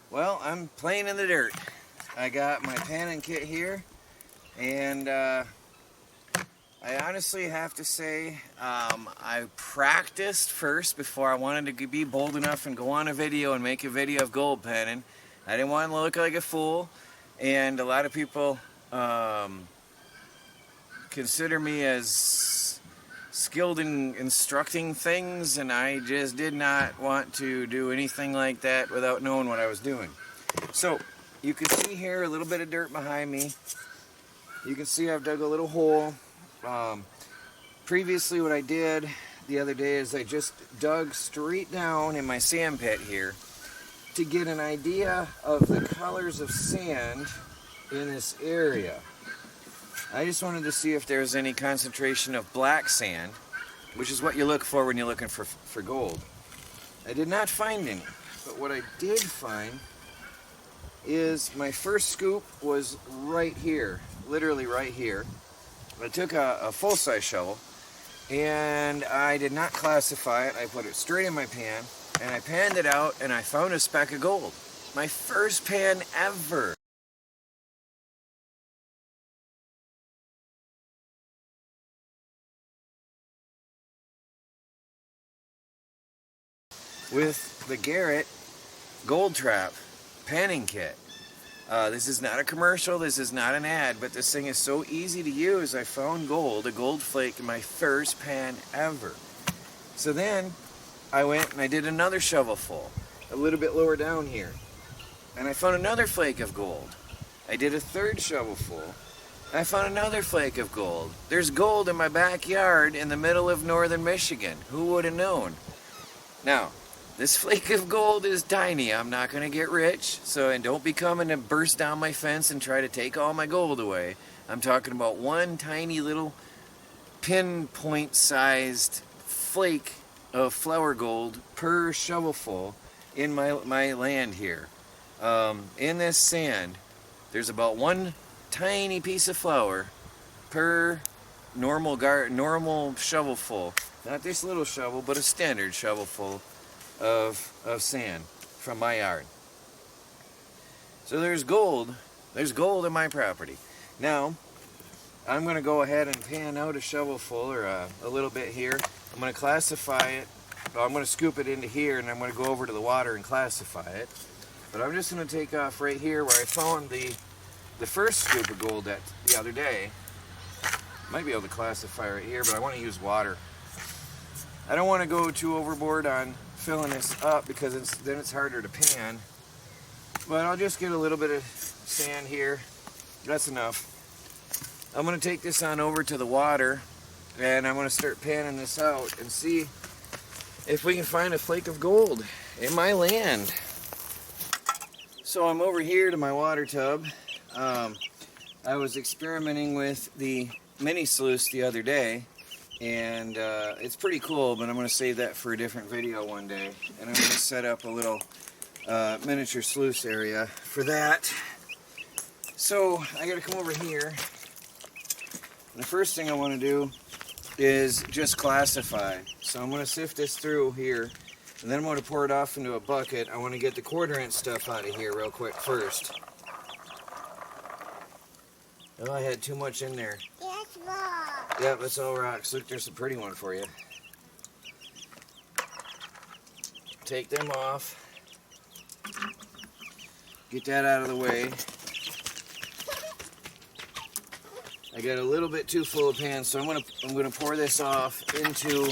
Well, I'm playing in the dirt. I got my panning kit here, and I honestly have to say I practiced first before I wanted to be bold enough and go on a video and make a video of gold panning. I didn't want to look like a fool, and a lot of people consider me as skilled in instructing things, and I just did not want to do anything like that without knowing what I was doing. So you can see here a little bit of dirt behind me. You can see I've dug a little hole. Previously what I did the other day is I just dug straight down in my sand pit here to get an idea of the colors of sand in this area. I just wanted to see if there's any concentration of black sand, which is what you look for when you're looking for gold. I did not find any, but what I did find is my first scoop was right here, literally right here. I took a full-size shovel and I did not classify it. I put it straight in my pan and I panned it out and I found a speck of gold. My first pan ever. With the Garrett Gold Trap panning kit. This is not a commercial, this is not an ad, but this thing is so easy to use. I found gold, a gold flake, in my first pan ever. So then I went and I did another shovelful, a little bit lower down here, and I found another flake of gold. I did a third shovelful, and I found another flake of gold. There's gold in my backyard in the middle of northern Michigan. Who would have known? Now, this flake of gold is tiny. I'm not going to get rich, and don't be coming to burst down my fence and try to take all my gold away. I'm talking about one tiny little pinpoint-sized flake of flour gold per shovelful in my land here. In this sand, there's about one tiny piece of flour per normal shovelful. Not this little shovel, but a standard shovelful of sand from my yard. So there's gold in my property. Now I'm going to go ahead and pan out a shovelful, or a little bit here. I'm going to classify it. Well, I'm going to scoop it into here and I'm going to go over to the water and classify it. But I'm just going to take off right here where I found the first scoop of gold the other day. Might be able to classify right here, but I want to use water. I don't want to go too overboard on filling this up because then it's harder to pan. But I'll just get a little bit of sand here. That's enough. I'm going to take this on over to the water and I'm going to start panning this out and see if we can find a flake of gold in my land. So I'm over here to my water tub. I was experimenting with the mini sluice the other day, and it's pretty cool, but I'm going to save that for a different video one day. And I'm going to set up a little miniature sluice area for that. So I got to come over here. And the first thing I want to do is just classify. So I'm going to sift this through here, and then I'm going to pour it off into a bucket. I want to get the 1/4 inch stuff out of here real quick first. Oh, I had too much in there. That's rocks. Yep, that's all rocks. Look, there's a pretty one for you. Take them off. Get that out of the way. I got a little bit too full of pan, so I'm gonna pour this off into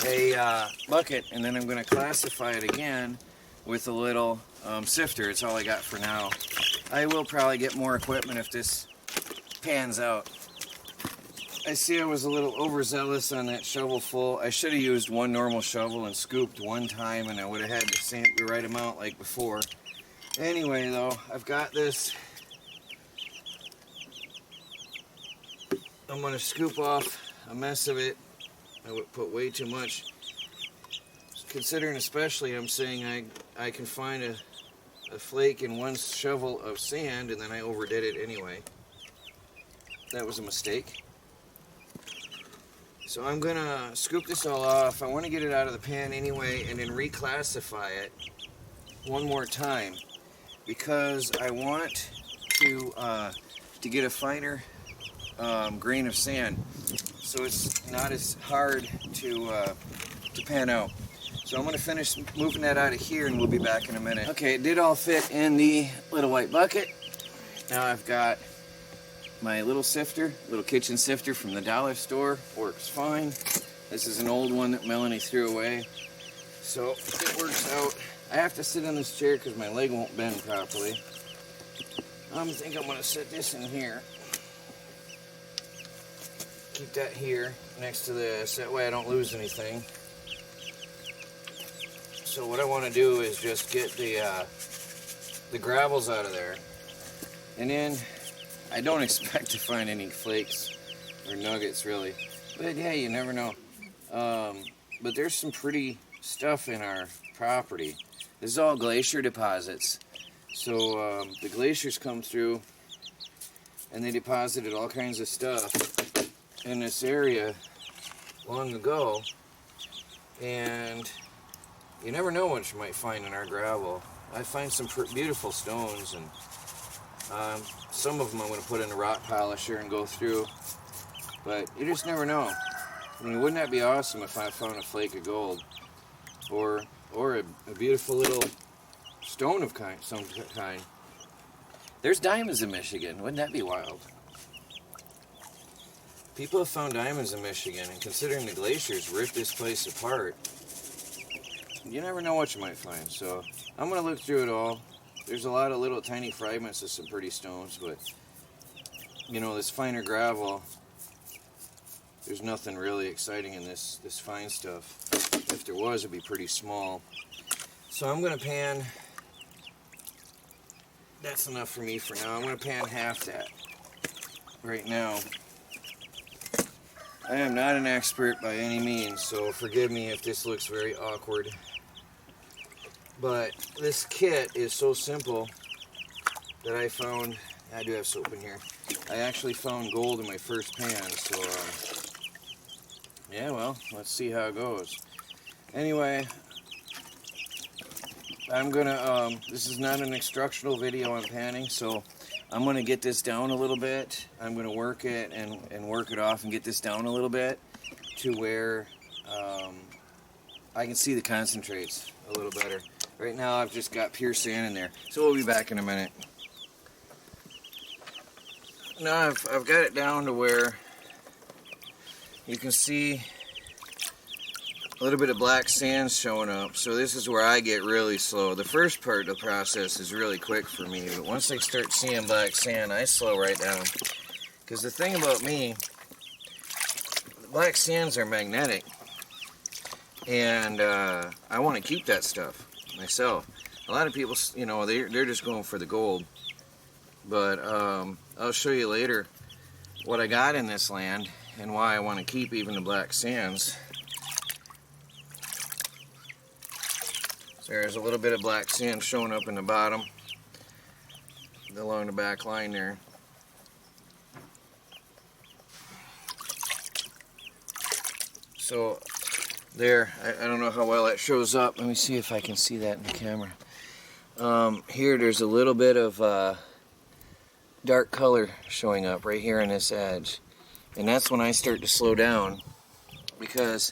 a bucket, and then I'm gonna classify it again with a little sifter. It's all I got for now. I will probably get more equipment if this pans out. I see I was a little overzealous on that shovelful. I should have used one normal shovel and scooped one time, and I would have had the right amount like before. Anyway, though, I've got this. I'm going to scoop off a mess of it. I would put way too much. Considering especially I'm saying I can find a flake in one shovel of sand, and then I overdid it anyway. That was a mistake. So I'm going to scoop this all off. I want to get it out of the pan anyway and then reclassify it one more time. because I want to get a finer grain of sand, so it's not as hard to pan out. So I'm going to finish moving that out of here, and we'll be back in a minute. Okay, it did all fit in the little white bucket. Now I've got my little sifter, little kitchen sifter from the dollar store. Works fine. This is an old one that Melanie threw away, so it works out. I have to sit on this chair because my leg won't bend properly. I think I'm going to set this in here. Keep that here next to this, that way I don't lose anything. So what I want to do is just get the gravels out of there, and then I don't expect to find any flakes or nuggets really, but yeah, you never know. But there's some pretty stuff in our property. This is all glacier deposits. So the glaciers come through and they deposited all kinds of stuff in this area long ago, and you never know what you might find in our gravel. I find some beautiful stones, and some of them I'm going to put in a rock polisher and go through, but you just never know. I mean, wouldn't that be awesome if I found a flake of gold, or a beautiful little stone of some kind? There's diamonds in Michigan. Wouldn't that be wild? People have found diamonds in Michigan, and considering the glaciers ripped this place apart, you never know what you might find. So I'm going to look through it all. There's a lot of little tiny fragments of some pretty stones, but you know, this finer gravel, there's nothing really exciting in this fine stuff. If there was, it'd be pretty small. So I'm going to pan, that's enough for me for now. I'm going to pan half that right now. I am not an expert by any means, so forgive me if this looks very awkward. But this kit is so simple that I found, I do have soap in here, I actually found gold in my first pan, so yeah, well, let's see how it goes. Anyway, I'm gonna, this is not an instructional video on panning, so I'm gonna get this down a little bit. I'm gonna work it and work it off and get this down a little bit to where I can see the concentrates a little better. Right now I've just got pure sand in there, so we'll be back in a minute. Now I've got it down to where you can see a little bit of black sand showing up, so this is where I get really slow. The first part of the process is really quick for me, but once I start seeing black sand, I slow right down. Because the thing about me, black sands are magnetic, and I want to keep that stuff myself. A lot of people, you know, they're just going for the gold, but I'll show you later what I got in this land and why I want to keep even the black sands. There's a little bit of black sand showing up in the bottom along the back line there. So there, I don't know how well that shows up. Let me see if I can see that in the camera. Here there's a little bit of dark color showing up right here on this edge, and that's when I start to slow down, because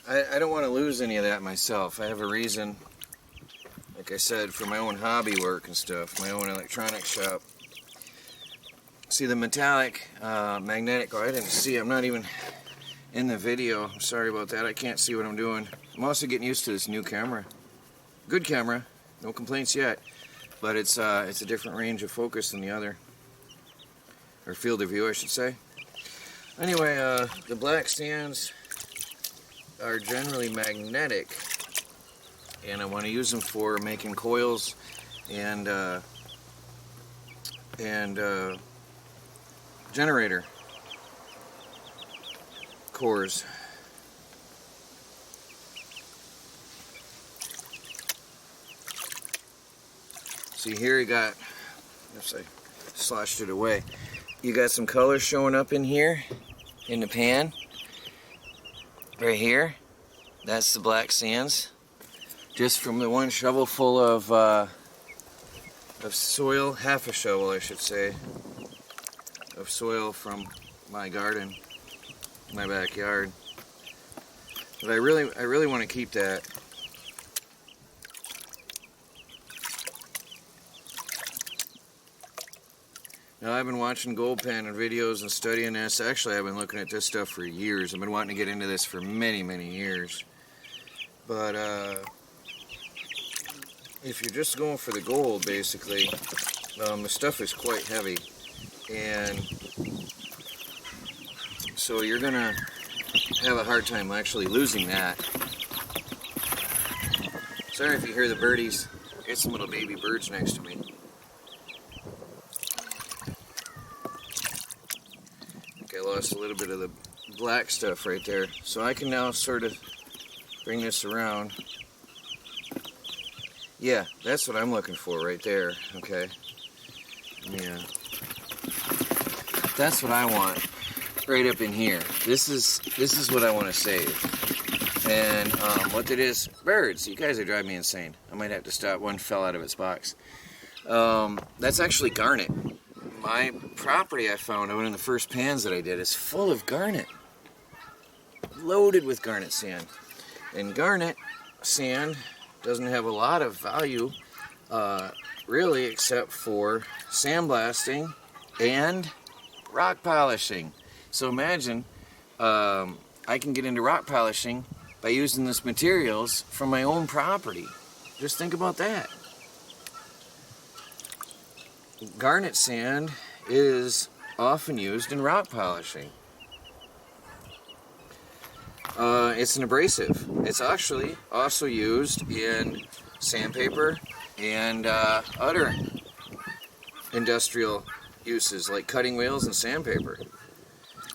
I don't want to lose any of that myself. I have a reason, like I said, for my own hobby work and stuff, my own electronics shop. See the metallic, magnetic, oh, I didn't see, I'm not even in the video, I'm sorry about that, I can't see what I'm doing. I'm also getting used to this new camera. Good camera, no complaints yet, but it's a different range of focus than the other, or field of view I should say. Anyway, the black sands are generally magnetic, and I want to use them for making coils and generator cores. See here, you got, oops, I sloshed it away. You got some color showing up in here in the pan. Right here, that's the black sands. Just from the one shovel full of of soil, half a shovel I should say, of soil from my garden, my backyard. But I really want to keep that. Now I've been watching gold panning videos and studying this. Actually, I've been looking at this stuff for years. I've been wanting to get into this for many, many years. But if you're just going for the gold, basically, the stuff is quite heavy, and so you're gonna have a hard time actually losing that. Sorry if you hear the birdies. Got some little baby birds next to me. I lost a little bit of the black stuff right there, so I can now sort of bring this around. Yeah, that's what I'm looking for right there. Okay, yeah, that's what I want right up in here. This is what I want to save. And what it is, birds. You guys are driving me insane. I might have to stop. One fell out of its box. That's actually garnet. My property I found, one of the first pans that I did, is full of garnet. Loaded with garnet sand. And garnet sand doesn't have a lot of value, really, except for sandblasting and rock polishing. So imagine, I can get into rock polishing by using this materials from my own property. Just think about that. Garnet sand is often used in rock polishing. It's an abrasive. It's actually also used in sandpaper and other industrial uses like cutting wheels and sandpaper.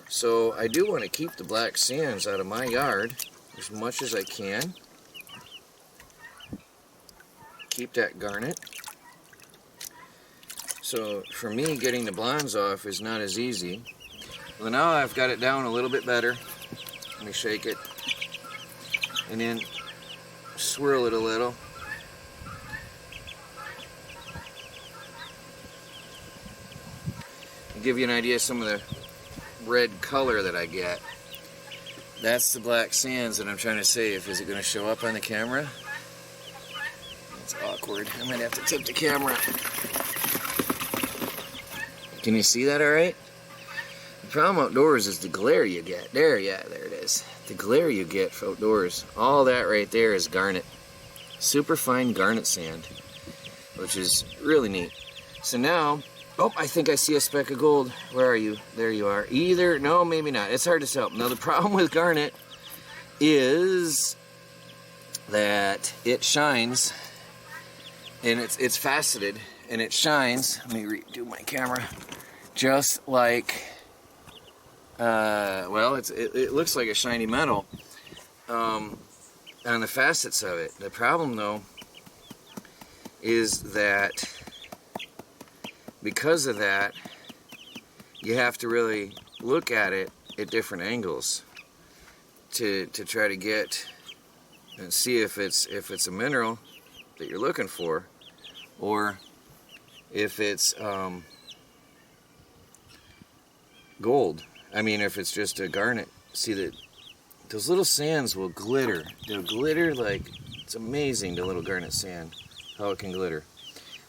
So I do want to keep the black sands out of my yard as much as I can. Keep that garnet. So for me, getting the blondes off is not as easy. Well, now I've got it down a little bit better. Let me shake it. And then swirl it a little. To give you an idea of some of the red color that I get. That's the black sands that I'm trying to save. Is it going to show up on the camera? It's awkward. I might have to tip the camera. Can you see that all right? The problem outdoors is the glare you get. There it is. The glare you get for outdoors. All that right there is garnet. Super fine garnet sand, which is really neat. So now, oh, I think I see a speck of gold. Where are you? There you are. Either, no, maybe not. It's hard to tell. Now the problem with garnet is that it shines, and it's faceted, and it shines. Let me redo my camera. Just like, well, it looks like a shiny metal on the facets of it. The problem, though, is that because of that, you have to really look at it at different angles to try to get and see if it's a mineral that you're looking for, or if it's gold. I mean, if it's just a garnet. See that those little sands will glitter. They'll glitter like, it's amazing, the little garnet sand, how it can glitter.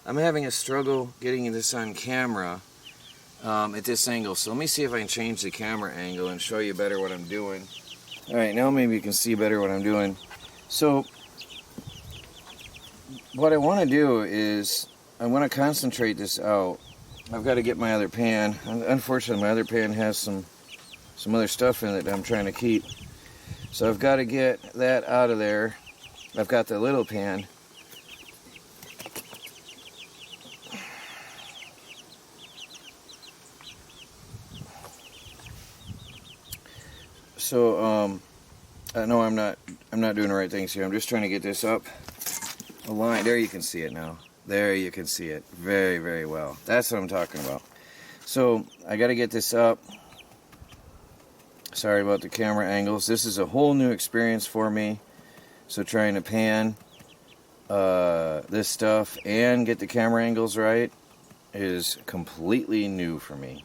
I'm having a struggle getting this on camera at this angle, so let me see if I can change the camera angle and show you better what I'm doing. Alright, now maybe you can see better what I'm doing. So what I want to do is I want to concentrate this out. I've got to get my other pan. Unfortunately, my other pan has some other stuff in it that I'm trying to keep. So I've got to get that out of there. I've got the little pan. So I know I'm not doing the right things here. I'm just trying to get this up a line. There, you can see it now. There, you can see it very, very well. That's what I'm talking about. So I got to get this up. Sorry about the camera angles. This is a whole new experience for me. So trying to pan this stuff and get the camera angles right is completely new for me.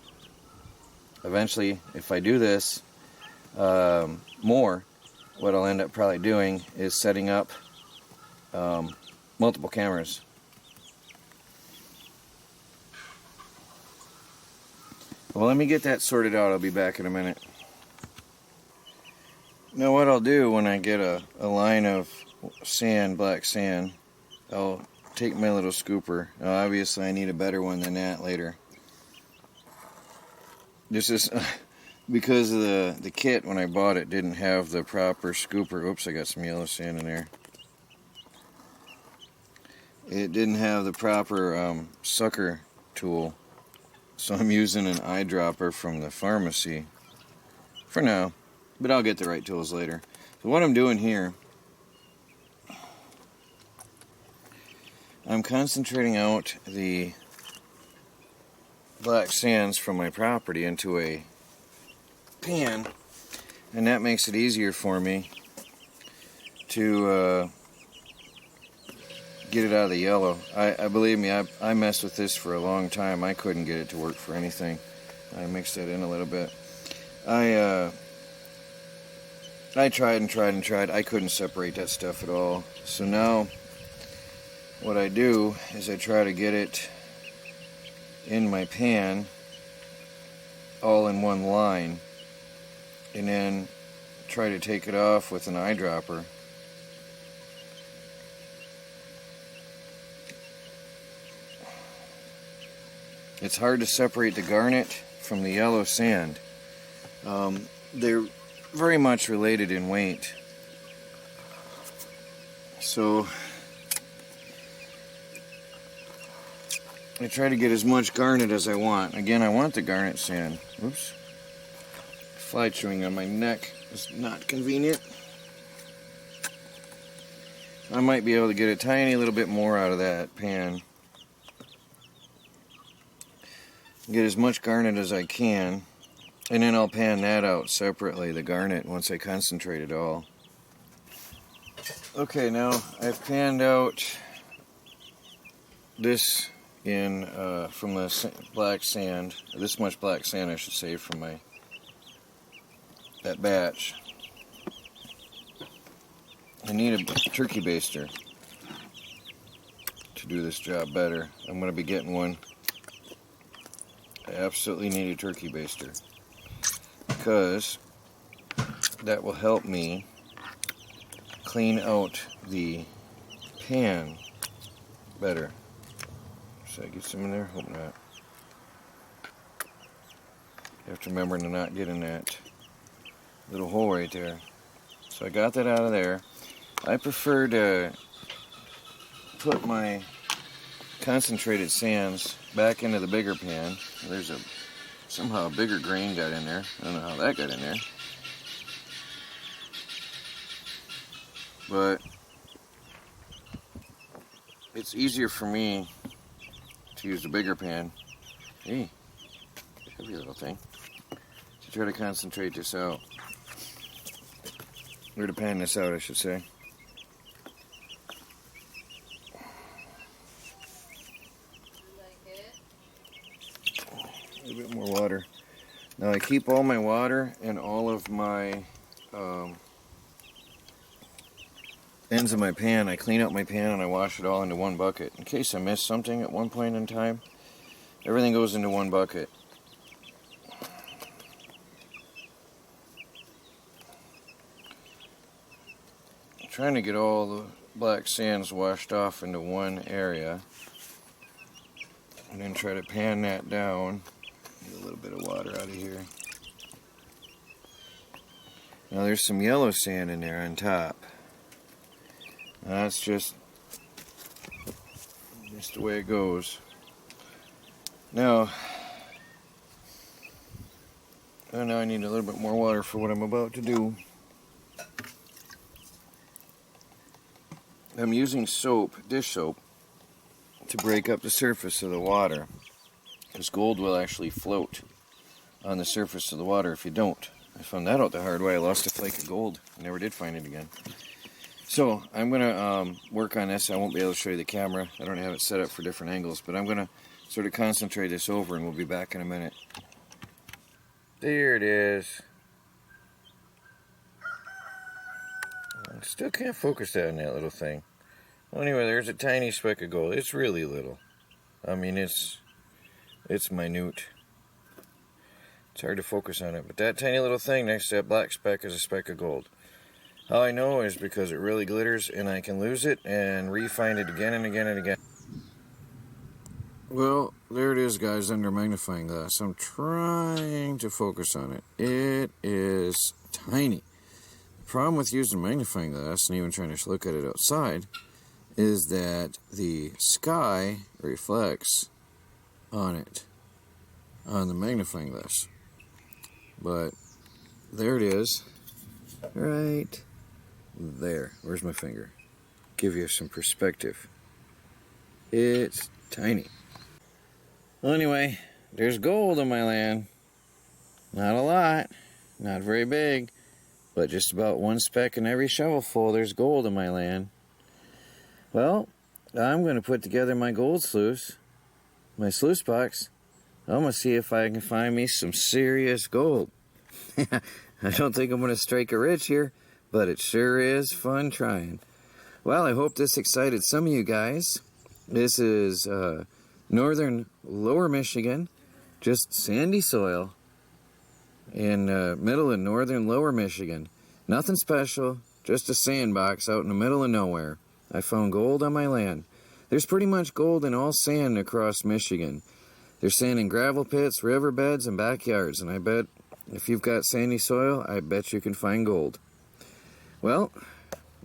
Eventually, if I do this more, what I'll end up probably doing is setting up multiple cameras. Well, let me get that sorted out. I'll be back in a minute. Now what I'll do when I get a line of sand, black sand, I'll take my little scooper. Now obviously I need a better one than that later. This is because of the kit when I bought it didn't have the proper scooper. Oops, I got some yellow sand in there. It didn't have the proper sucker tool. So I'm using an eyedropper from the pharmacy for now, but I'll get the right tools later. So what I'm doing here, I'm concentrating out the black sands from my property into a pan, and that makes it easier for me to get it out of the yellow. I believe me, I messed with this for a long time. I couldn't get it to work for anything. I mixed that in a little bit. I tried and tried and tried. I couldn't separate that stuff at all. So now what I do is I try to get it in my pan all in one line, and then try to take it off with an eyedropper. It's hard to separate the garnet from the yellow sand. They're very much related in weight. So I try to get as much garnet as I want. Again, I want the garnet sand. Oops. Fly chewing on my neck is not convenient. I might be able to get a tiny little bit more out of that pan. Get as much garnet as I can, and then I'll pan that out separately, the garnet, once I concentrate it all. Okay, now I've panned out this in from the black sand, this much black sand I should say, from that batch. I need a turkey baster to do this job better. I'm going to be getting one. I absolutely need a turkey baster because that will help me clean out the pan better. Should I get some in there? Hope not. You have to remember to not get in that little hole right there. So I got that out of there. I prefer to put my concentrated sands back into the bigger pan. There's somehow a bigger grain got in there. I don't know how that got in there. But it's easier for me to use the bigger pan. Hey, heavy little thing. To try to concentrate this out. Or to pan this out, I should say. A little bit more water. Now I keep all my water and all of my ends of my pan. I clean out my pan and I wash it all into one bucket. In case I miss something at one point in time, everything goes into one bucket. I'm trying to get all the black sands washed off into one area. And then try to pan that down. Get a little bit of water out of here. Now there's some yellow sand in there on top. Now that's just the way it goes. Now I need a little bit more water for what I'm about to do. I'm using soap, dish soap, to break up the surface of the water. Because gold will actually float on the surface of the water if you don't. I found that out the hard way. I lost a flake of gold. I never did find it again. So I'm gonna work on this. I won't be able to show you the camera. I don't have it set up for different angles, but I'm gonna sort of concentrate this over, and we'll be back in a minute. There it is. I still can't focus that on that little thing. Well, anyway, there's a tiny speck of gold. It's really little. I mean, it's minute. It's hard to focus on it, but that tiny little thing next to that black speck is a speck of gold. How I know is because it really glitters, and I can lose it and re-find it again and again and again. Well, there it is, guys, under magnifying glass. I'm trying to focus on it. It is tiny. The problem with using magnifying glass and even trying to look at it outside is that the sky reflects on it, on the magnifying glass. But there it is, right there. Where's my finger? Give you some perspective. It's tiny. Well, anyway, there's gold on my land. Not a lot, not very big, but just about one speck in every shovelful. There's gold in my land. Well, I'm going to put together my gold sluice, my sluice box. I'm going to see if I can find me some serious gold. I don't think I'm going to strike it rich here, but it sure is fun trying. Well, I hope this excited some of you guys. This is northern lower Michigan, just sandy soil in middle of northern lower Michigan. Nothing special, just a sandbox out in the middle of nowhere. I found gold on my land. There's pretty much gold in all sand across Michigan. There's sand in gravel pits, riverbeds, and backyards, and I bet if you've got sandy soil, I bet you can find gold. Well,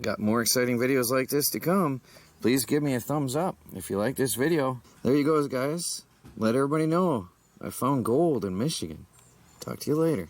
got more exciting videos like this to come. Please give me a thumbs up if you like this video. There you go, guys. Let everybody know I found gold in Michigan. Talk to you later.